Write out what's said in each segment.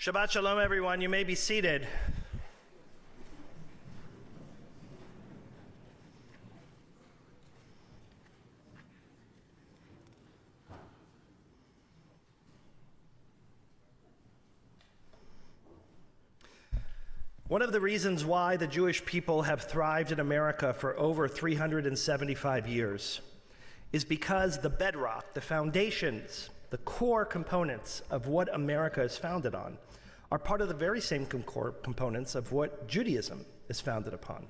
Shabbat Shalom, everyone. You may be seated. One of the reasons why the Jewish people have thrived in America for over 375 years is because the bedrock, the foundations, the core components of what America is founded on are part of the very same core components of what Judaism is founded upon.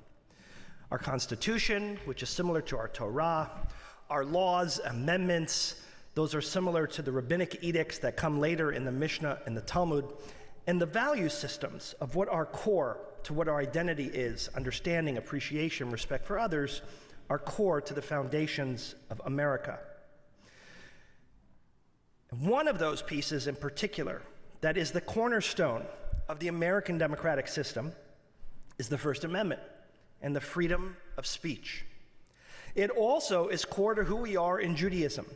Our Constitution, which is similar to our Torah, our laws, amendments, those are similar to the rabbinic edicts that come later in the Mishnah and the Talmud, and the value systems of what our core to what our identity is, understanding, appreciation, respect for others, are core to the foundations of America. One of those pieces in particular, that is the cornerstone of the American democratic system, is the First Amendment and the freedom of speech. It also is core to who we are in Judaism.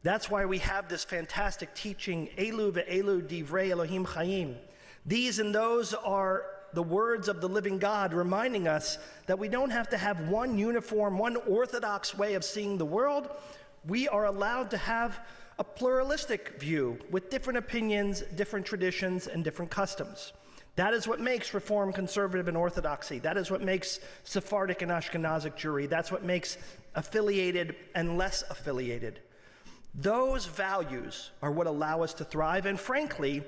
That's why we have this fantastic teaching, Elu ve'elu divrei Elohim chayim. These and those are the words of the living God, reminding us that we don't have to have one uniform, one orthodox way of seeing the world. We are allowed to have a pluralistic view with different opinions, different traditions, and different customs. That is what makes Reform, Conservative, and Orthodoxy. That is what makes Sephardic and Ashkenazic Jewry. That's what makes affiliated and less affiliated. Those values are what allow us to thrive, and frankly,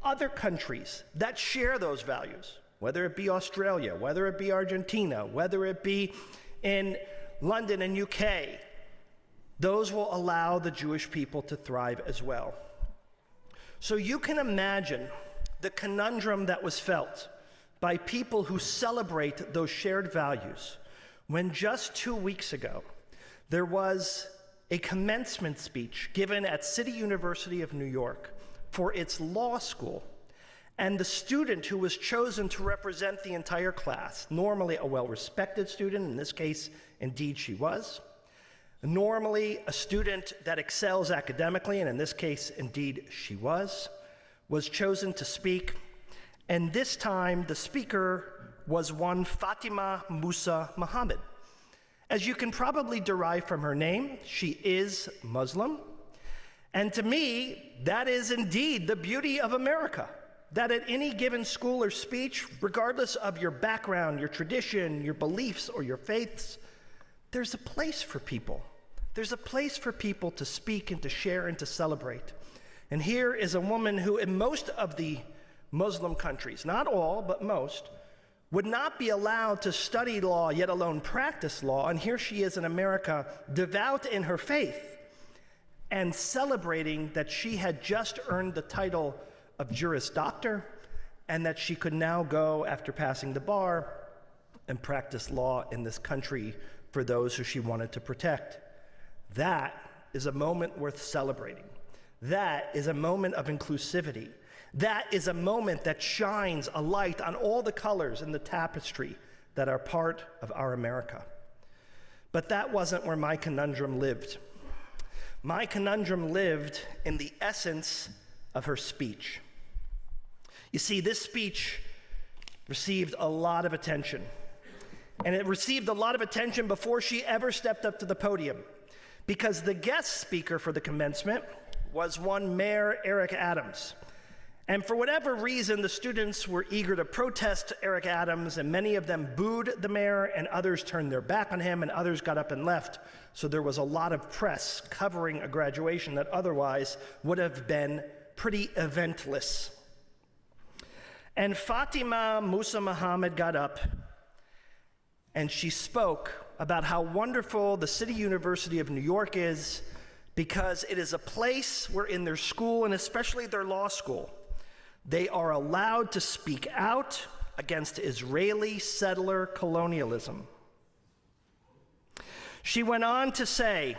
other countries that share those values, whether it be Australia, whether it be Argentina, whether it be in London and UK, those will allow the Jewish people to thrive as well. So you can imagine the conundrum that was felt by people who celebrate those shared values when just 2 weeks ago there was a commencement speech given at City University of New York for its law school. And the student who was chosen to represent the entire class, normally a well-respected student, in this case, indeed she was, normally a student that excels academically, and in this case, indeed she was chosen to speak. And this time, the speaker was one Fatima Musa Muhammad. As you can probably derive from her name, she is Muslim. And to me, that is indeed the beauty of America, that at any given school or speech, regardless of your background, your tradition, your beliefs, or your faiths, there's a place for people. There's a place for people to speak and to share and to celebrate. And here is a woman who in most of the Muslim countries, not all, but most, would not be allowed to study law, yet alone practice law. And here she is in America, devout in her faith, and celebrating that she had just earned the title of Juris Doctor, and that she could now go, after passing the bar, and practice law in this country for those who she wanted to protect. That is a moment worth celebrating. That is a moment of inclusivity. That is a moment that shines a light on all the colors in the tapestry that are part of our America. But that wasn't where my conundrum lived. My conundrum lived in the essence of her speech. You see, this speech received a lot of attention. And it received a lot of attention before she ever stepped up to the podium, because the guest speaker for the commencement was one Mayor Eric Adams. And for whatever reason, the students were eager to protest Eric Adams, and many of them booed the mayor, and others turned their back on him, and others got up and left. So there was a lot of press covering a graduation that otherwise would have been pretty eventless. And Fatima Musa Muhammad got up, and she spoke about how wonderful the City University of New York is, because it is a place where in their school, and especially their law school, they are allowed to speak out against Israeli settler colonialism. She went on to say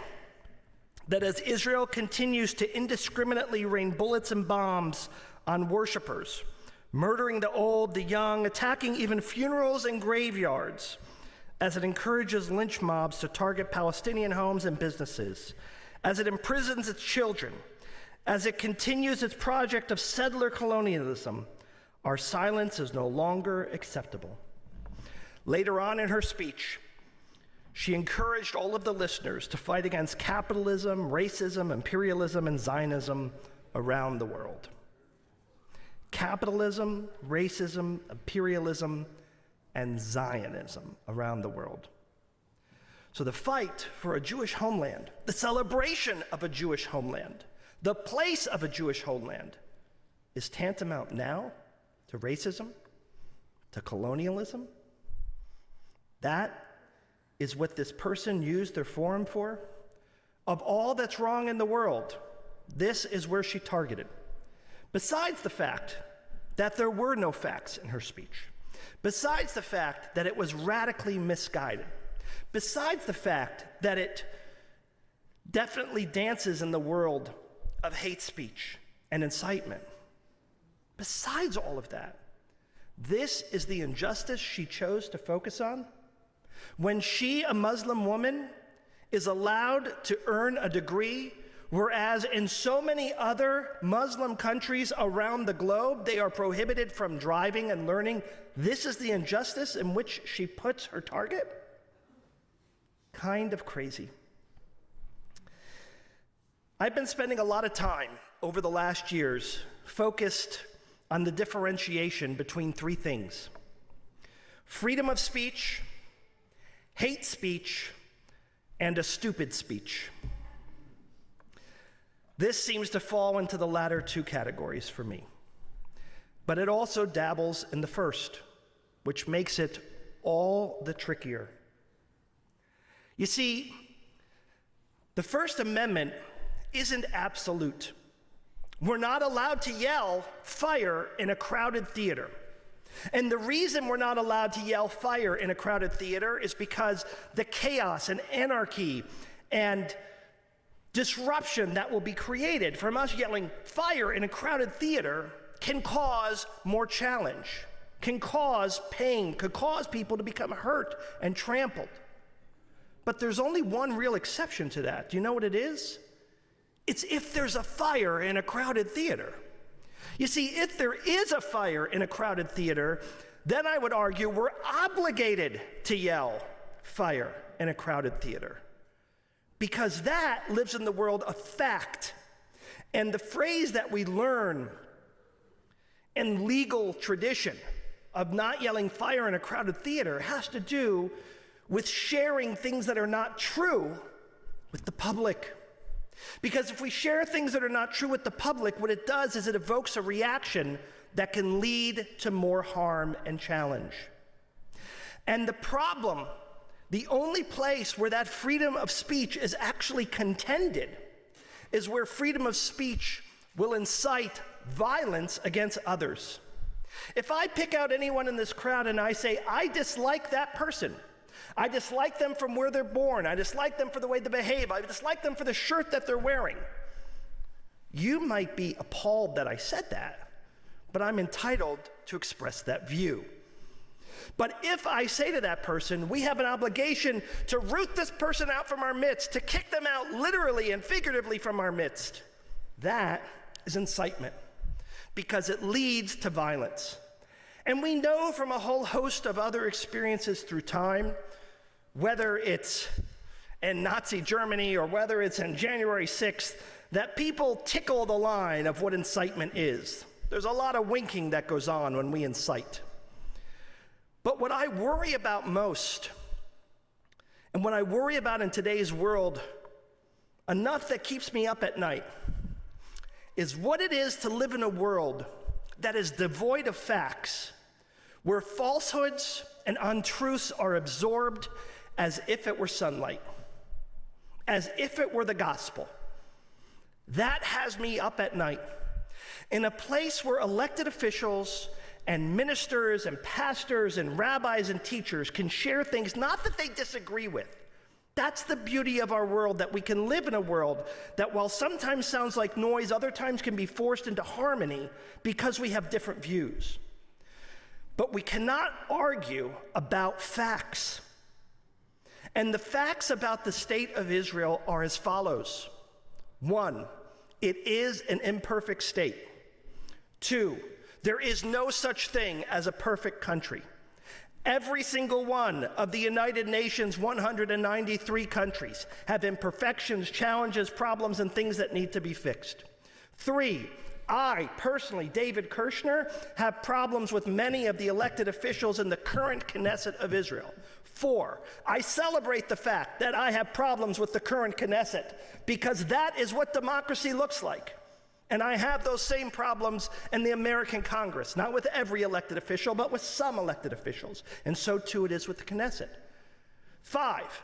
that as Israel continues to indiscriminately rain bullets and bombs on worshipers, murdering the old, the young, attacking even funerals and graveyards, as it encourages lynch mobs to target Palestinian homes and businesses, as it imprisons its children, as it continues its project of settler colonialism, Our silence is no longer acceptable. Later on in her speech, she encouraged all of the listeners to fight against capitalism, racism, imperialism, and Zionism around the world. Capitalism, racism, imperialism, and Zionism around the world. So the fight for a Jewish homeland, the celebration of a Jewish homeland, the place of a Jewish homeland is tantamount now to racism, to colonialism. That is what this person used their forum for. Of all that's wrong in the world, this is where she targeted. Besides the fact that there were no facts in her speech, besides the fact that it was radically misguided, besides the fact that it definitely dances in the world of hate speech and incitement, besides all of that, this is the injustice she chose to focus on. When she, a Muslim woman, is allowed to earn a degree, whereas in so many other Muslim countries around the globe, they are prohibited from driving and learning, this is the injustice in which she puts her target? Kind of crazy. I've been spending a lot of time over the last years focused on the differentiation between three things: freedom of speech, hate speech, and a stupid speech. This seems to fall into the latter two categories for me. But it also dabbles in the first, which makes it all the trickier. You see, the First Amendment isn't absolute. We're not allowed to yell fire in a crowded theater. And the reason we're not allowed to yell fire in a crowded theater is because the chaos and anarchy and disruption that will be created from us yelling fire in a crowded theater can cause more challenge, can cause pain, could cause people to become hurt and trampled. But there's only one real exception to that. Do you know what it is? It's if there's a fire in a crowded theater. You see, if there is a fire in a crowded theater, then I would argue we're obligated to yell fire in a crowded theater, because that lives in the world of fact. And the phrase that we learn in legal tradition of not yelling fire in a crowded theater has to do with sharing things that are not true with the public. Because if we share things that are not true with the public, what it does is it evokes a reaction that can lead to more harm and challenge. And the problem, the only place where that freedom of speech is actually contended, is where freedom of speech will incite violence against others. If I pick out anyone in this crowd and I say, I dislike that person, I dislike them from where they're born, I dislike them for the way they behave, I dislike them for the shirt that they're wearing, you might be appalled that I said that, but I'm entitled to express that view. But if I say to that person, we have an obligation to root this person out from our midst, to kick them out literally and figuratively from our midst, that is incitement, because it leads to violence. And we know from a whole host of other experiences through time, whether it's in Nazi Germany or whether it's in January 6th, that people tickle the line of what incitement is. There's a lot of winking that goes on when we incite. But what I worry about most, and what I worry about in today's world, enough that keeps me up at night, is what it is to live in a world that is devoid of facts, where falsehoods and untruths are absorbed as if it were sunlight, as if it were the gospel. That has me up at night. In a place where elected officials and ministers and pastors and rabbis and teachers can share things not that they disagree with. That's the beauty of our world, that we can live in a world that, while sometimes sounds like noise, other times can be forced into harmony because we have different views. But we cannot argue about facts. And the facts about the state of Israel are as follows. 1, it is an imperfect state. 2, There is no such thing as a perfect country. Every single one of the United Nations 193 countries have imperfections, challenges, problems, and things that need to be fixed. 3, I personally, David Kirshner, have problems with many of the elected officials in the current Knesset of Israel. 4, I celebrate the fact that I have problems with the current Knesset because that is what democracy looks like. And I have those same problems in the American Congress, not with every elected official, but with some elected officials. And so too it is with the Knesset. 5,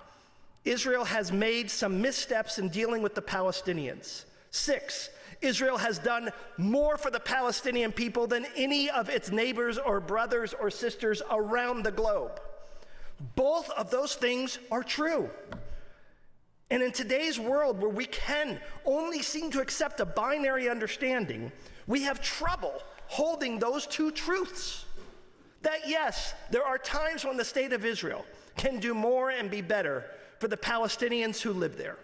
Israel has made some missteps in dealing with the Palestinians. 6, Israel has done more for the Palestinian people than any of its neighbors or brothers or sisters around the globe. Both of those things are true. And in today's world where we can only seem to accept a binary understanding, we have trouble holding those two truths. That yes, there are times when the state of Israel can do more and be better for the Palestinians who live there.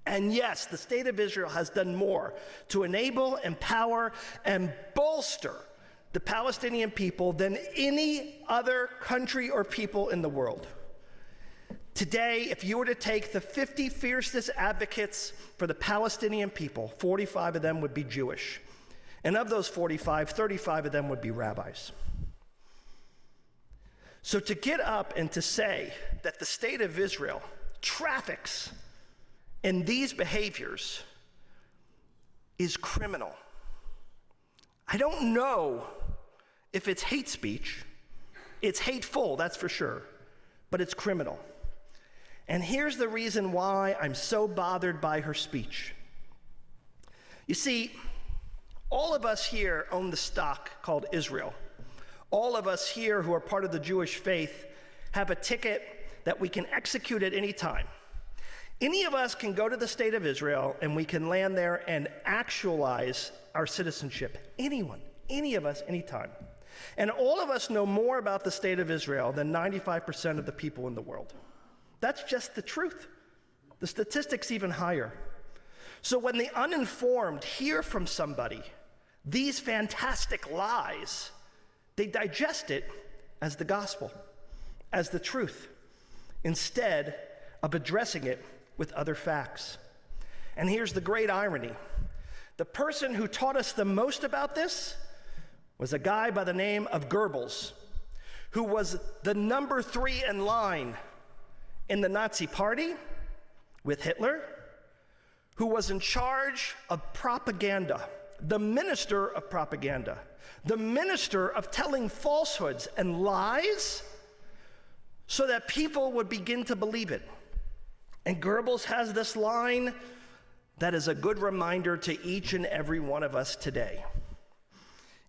And yes, the state of Israel has done more to enable, empower, and bolster the Palestinian people than any other country or people in the world. Today, if you were to take the 50 fiercest advocates for the Palestinian people, 45 of them would be Jewish. And of those 45, 35 of them would be rabbis. So to get up and to say that the state of Israel traffics in these behaviors is criminal. I don't know if it's hate speech. It's hateful, that's for sure, but it's criminal. And here's the reason why I'm so bothered by her speech. You see, all of us here own the stock called Israel. All of us here who are part of the Jewish faith have a ticket that we can execute at any time. Any of us can go to the state of Israel and we can land there and actualize our citizenship. Anyone, any of us, anytime. And all of us know more about the state of Israel than 95% of the people in the world. That's just the truth. The statistic's even higher. So when the uninformed hear from somebody these fantastic lies, they digest it as the gospel, as the truth, instead of addressing it with other facts. And here's the great irony. The person who taught us the most about this was a guy by the name of Goebbels, who was the number 3 in line in the Nazi Party with Hitler, who was in charge of propaganda, the minister of propaganda, the minister of telling falsehoods and lies so that people would begin to believe it. And Goebbels has this line that is a good reminder to each and every one of us today.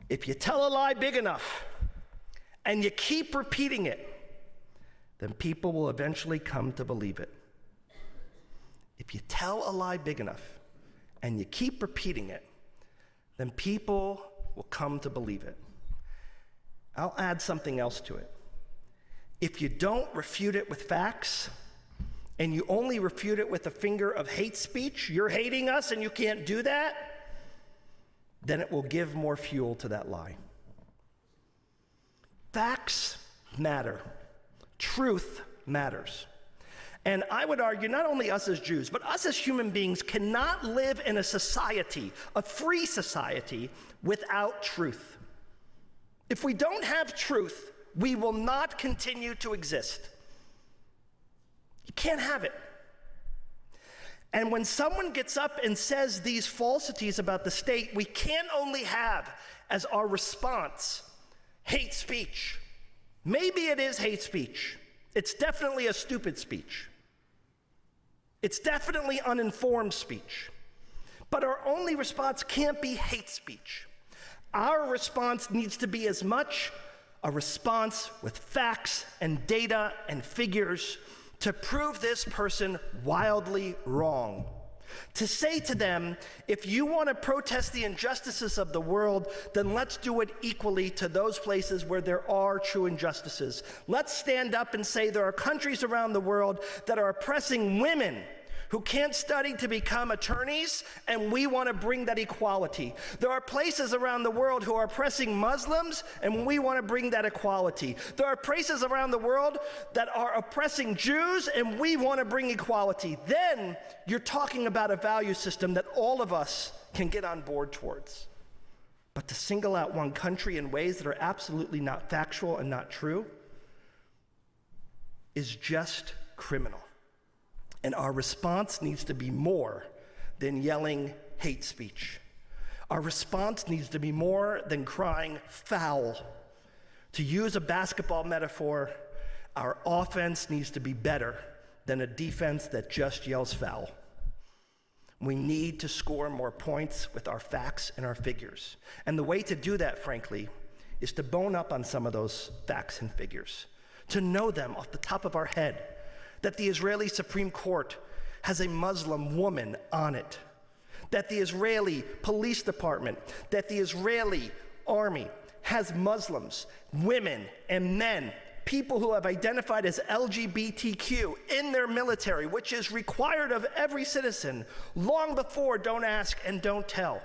If you tell a lie big enough and you keep repeating it, then people will eventually come to believe it. If you tell a lie big enough and you keep repeating it, then people will come to believe it. I'll add something else to it. If you don't refute it with facts, and you only refute it with a finger of hate speech, you're hating us and you can't do that, then it will give more fuel to that lie. Facts matter. Truth matters. And I would argue not only us as Jews, but us as human beings cannot live in a society, a free society, without truth. If we don't have truth, we will not continue to exist. You can't have it. And when someone gets up and says these falsities about the state, we can't only have as our response hate speech. Maybe it is hate speech. It's definitely a stupid speech. It's definitely uninformed speech. But our only response can't be hate speech. Our response needs to be as much a response with facts and data and figures to prove this person wildly wrong. To say to them, if you want to protest the injustices of the world, then let's do it equally to those places where there are true injustices. Let's stand up and say there are countries around the world that are oppressing women who can't study to become attorneys, and we want to bring that equality. There are places around the world who are oppressing Muslims, and we want to bring that equality. There are places around the world that are oppressing Jews, and we want to bring equality. Then you're talking about a value system that all of us can get on board towards. But to single out one country in ways that are absolutely not factual and not true is just criminal. And our response needs to be more than yelling hate speech. Our response needs to be more than crying foul. To use a basketball metaphor, our offense needs to be better than a defense that just yells foul. We need to score more points with our facts and our figures. And the way to do that, frankly, is to bone up on some of those facts and figures, to know them off the top of our head, that the Israeli Supreme Court has a Muslim woman on it, that the Israeli Police Department, that the Israeli Army has Muslims, women, and men, people who have identified as LGBTQ in their military, which is required of every citizen long before Don't Ask and Don't Tell.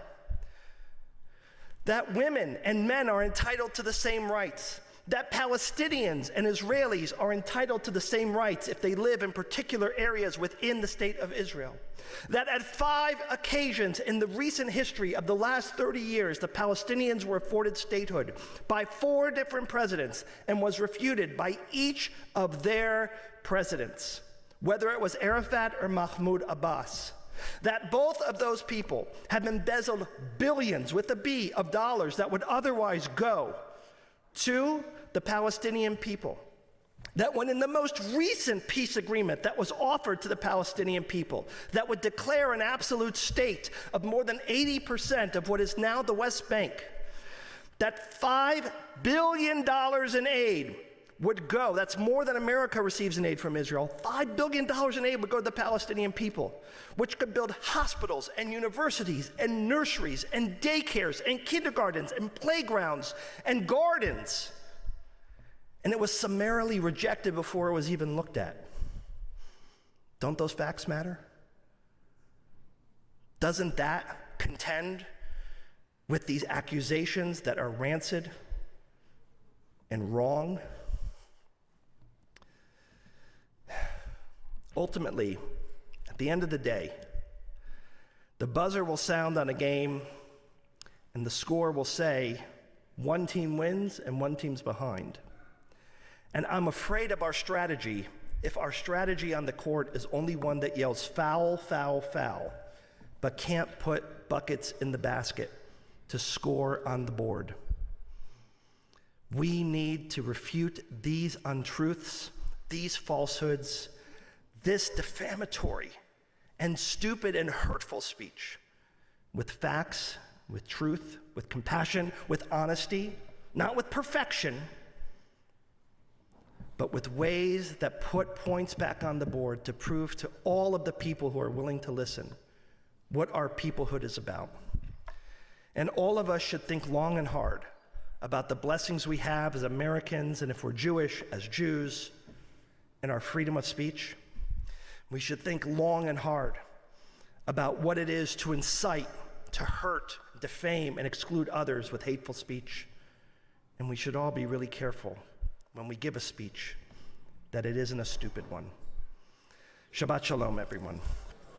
That women and men are entitled to the same rights. That Palestinians and Israelis are entitled to the same rights if they live in particular areas within the state of Israel. That at 5 occasions in the recent history of the last 30 years, the Palestinians were afforded statehood by 4 different presidents and was refuted by each of their presidents, whether it was Arafat or Mahmoud Abbas. That both of those people have embezzled billions with a B of dollars that would otherwise go to the Palestinian people. That when in the most recent peace agreement that was offered to the Palestinian people that would declare an absolute state of more than 80% of what is now the West Bank, that $5 billion in aid would go, that's more than America receives in aid from Israel, $5 billion in aid would go to the Palestinian people, which could build hospitals and universities and nurseries and daycares and kindergartens and playgrounds and gardens. And it was summarily rejected before it was even looked at. Don't those facts matter? Doesn't that contend with these accusations that are rancid and wrong? Ultimately, at the end of the day, the buzzer will sound on a game and the score will say one team wins and one team's behind. And I'm afraid of our strategy if our strategy on the court is only one that yells foul, foul, foul, but can't put buckets in the basket to score on the board. We need to refute these untruths, these falsehoods, this defamatory and stupid and hurtful speech with facts, with truth, with compassion, with honesty, not with perfection, but with ways that put points back on the board to prove to all of the people who are willing to listen what our peoplehood is about. And all of us should think long and hard about the blessings we have as Americans, and if we're Jewish, as Jews, and our freedom of speech. We should think long and hard about what it is to incite, to hurt, defame, and exclude others with hateful speech. And we should all be really careful when we give a speech that it isn't a stupid one. Shabbat shalom, everyone.